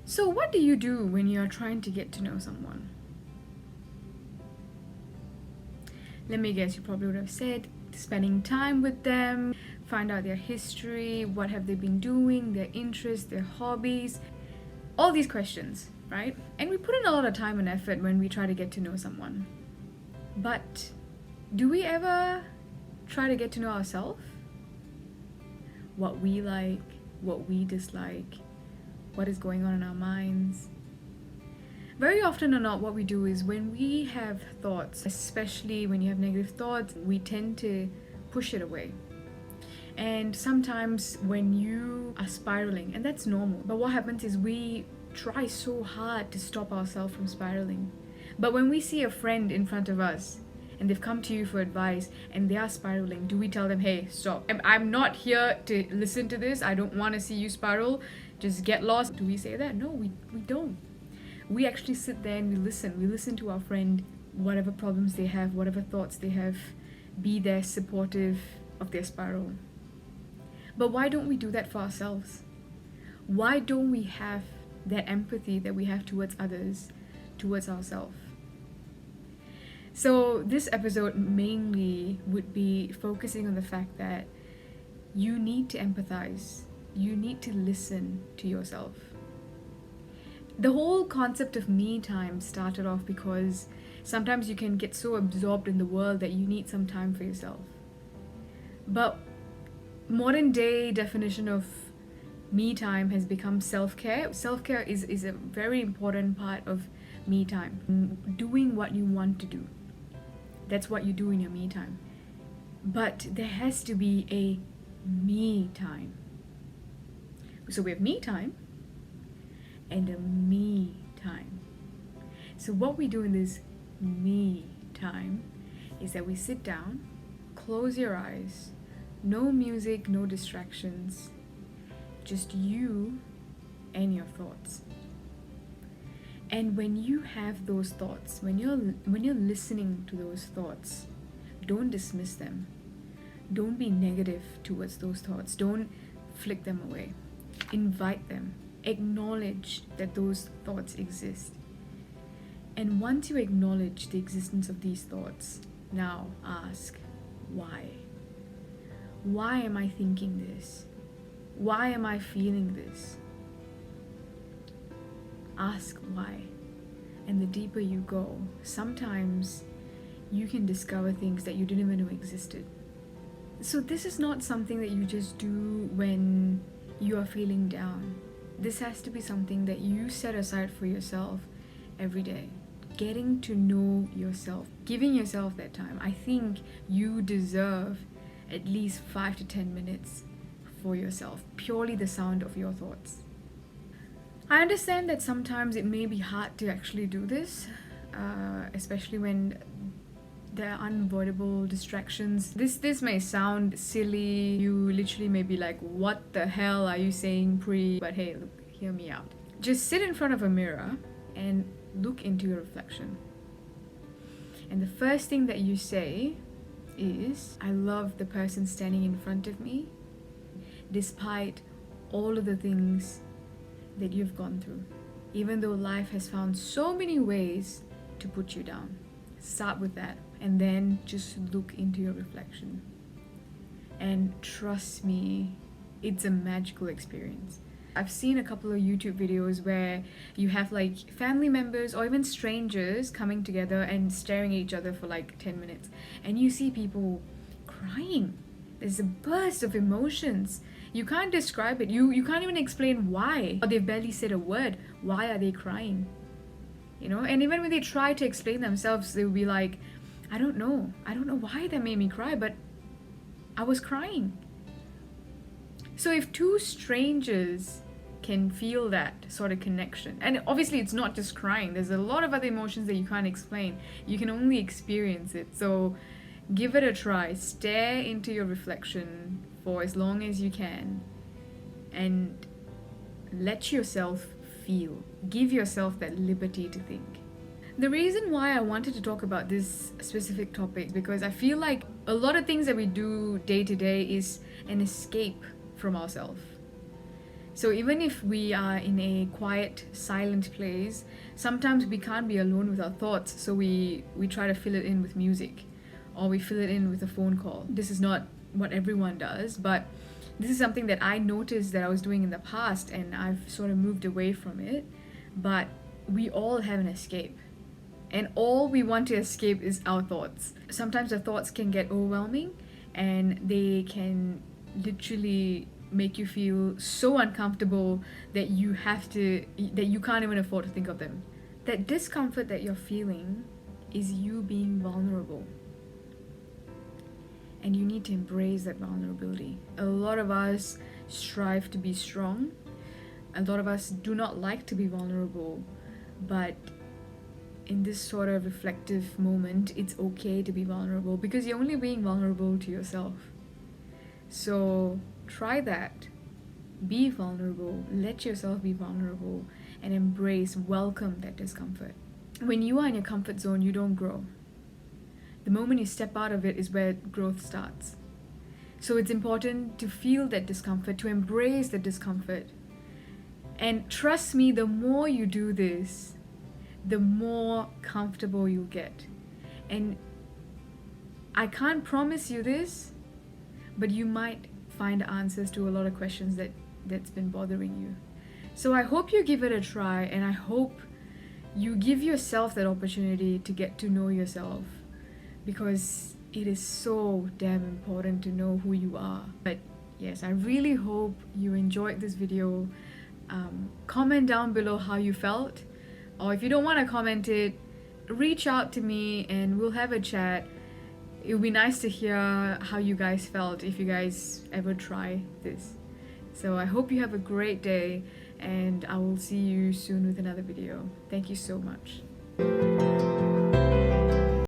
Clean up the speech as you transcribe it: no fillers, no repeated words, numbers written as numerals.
So, what do you do when you're trying to get to know someone? Let me guess, you probably would have said spending time with them, find out their history, what have they been doing, their interests, their hobbies, all these questions, right? And we put in a lot of time and effort when we try to get to know someone. But do we ever try to get to know ourselves? What we like, what we dislike, what is going on in our minds. Very often or not, what we do is when we have thoughts, especially when you have negative thoughts, we tend to push it away. And sometimes when you are spiraling, and that's normal, but what happens is we try so hard to stop ourselves from spiraling. But when we see a friend in front of us and they've come to you for advice and they are spiraling, do we tell them, hey, stop? I'm not here to listen to this. I don't want to see you spiral. Just get lost. Do we say that? No, we don't. We actually sit there and we listen. We listen to our friend, whatever problems they have, whatever thoughts they have, be there supportive of their spiral. But why don't we do that for ourselves? Why don't we have that empathy that we have towards others, towards ourselves? So this episode mainly would be focusing on the fact that you need to empathize. You need to listen to yourself. The whole concept of me time started off because sometimes you can get so absorbed in the world that you need some time for yourself. But modern day definition of me time has become self-care. Self-care is a very important part of me time. Doing what you want to do. That's what you do in your me time. But there has to be a me time. So we have me time and a me time. So what we do in this me time is that we sit down, close your eyes, no music, no distractions, just you and your thoughts. And when you have those thoughts, when you're listening to those thoughts, don't dismiss them. Don't be negative towards those thoughts. Don't flick them away. Invite them. Acknowledge that those thoughts exist. And once you acknowledge the existence of these thoughts, now ask, why? Why am I thinking this? Why am I feeling this? Ask why. And the deeper you go, sometimes you can discover things that you didn't even know existed. So this is not something that you just do when you are feeling down. This has to be something that you set aside for yourself every day. Getting to know yourself, giving yourself that time. I think you deserve at least 5 to 10 minutes for yourself, purely the sound of your thoughts. I understand that sometimes it may be hard to actually do this, especially when there are unavoidable distractions. This may sound silly. You literally may be like, what the hell are you saying, Pri? But hey, look, hear me out. Just sit in front of a mirror and look into your reflection. And the first thing that you say is, I love the person standing in front of me, despite all of the things that you've gone through. Even though life has found so many ways to put you down. Start with that. And then just look into your reflection. And trust me, it's a magical experience. I've seen a couple of YouTube videos where you have like family members or even strangers coming together and staring at each other for like 10 minutes. And you see people crying. There's a burst of emotions. You can't describe it. You can't even explain why. Or they've barely said a word. Why are they crying? You know, and even when they try to explain themselves, they'll be like, I don't know why that made me cry, but I was crying. So if two strangers can feel that sort of connection, and obviously it's not just crying, there's a lot of other emotions that you can't explain. You can only experience it. So give it a try. Stare into your reflection for as long as you can and let yourself feel. Give yourself that liberty to think. The reason why I wanted to talk about this specific topic is because I feel like a lot of things that we do day to day is an escape from ourselves. So even if we are in a quiet, silent place, sometimes we can't be alone with our thoughts, so we try to fill it in with music, or we fill it in with a phone call. This is not what everyone does, but this is something that I noticed that I was doing in the past, and I've sort of moved away from it. But we all have an escape, and all we want to escape is our thoughts. Sometimes our thoughts can get overwhelming, and they can literally make you feel so uncomfortable that you can't even afford to think of them. That discomfort that you're feeling is you being vulnerable, and you need to embrace that vulnerability. A lot of us strive to be strong. A lot of us do not like to be vulnerable, but in this sort of reflective moment, it's okay to be vulnerable because you're only being vulnerable to yourself. So try that. Be vulnerable. Let yourself be vulnerable and embrace, welcome that discomfort. When you are in your comfort zone, you don't grow. The moment you step out of it is where growth starts. So it's important to feel that discomfort, to embrace the discomfort. And trust me, the more you do this, the more comfortable you'll get. And I can't promise you this, but you might find answers to a lot of questions that's been bothering you. So I hope you give it a try, and I hope you give yourself that opportunity to get to know yourself, because it is so damn important to know who you are. But yes, I really hope you enjoyed this video. Comment down below how you felt, or if you don't want to comment it, reach out to me and we'll have a chat. It would be nice to hear how you guys felt if you guys ever try this. So I hope you have a great day, and I will see you soon with another video. Thank you so much.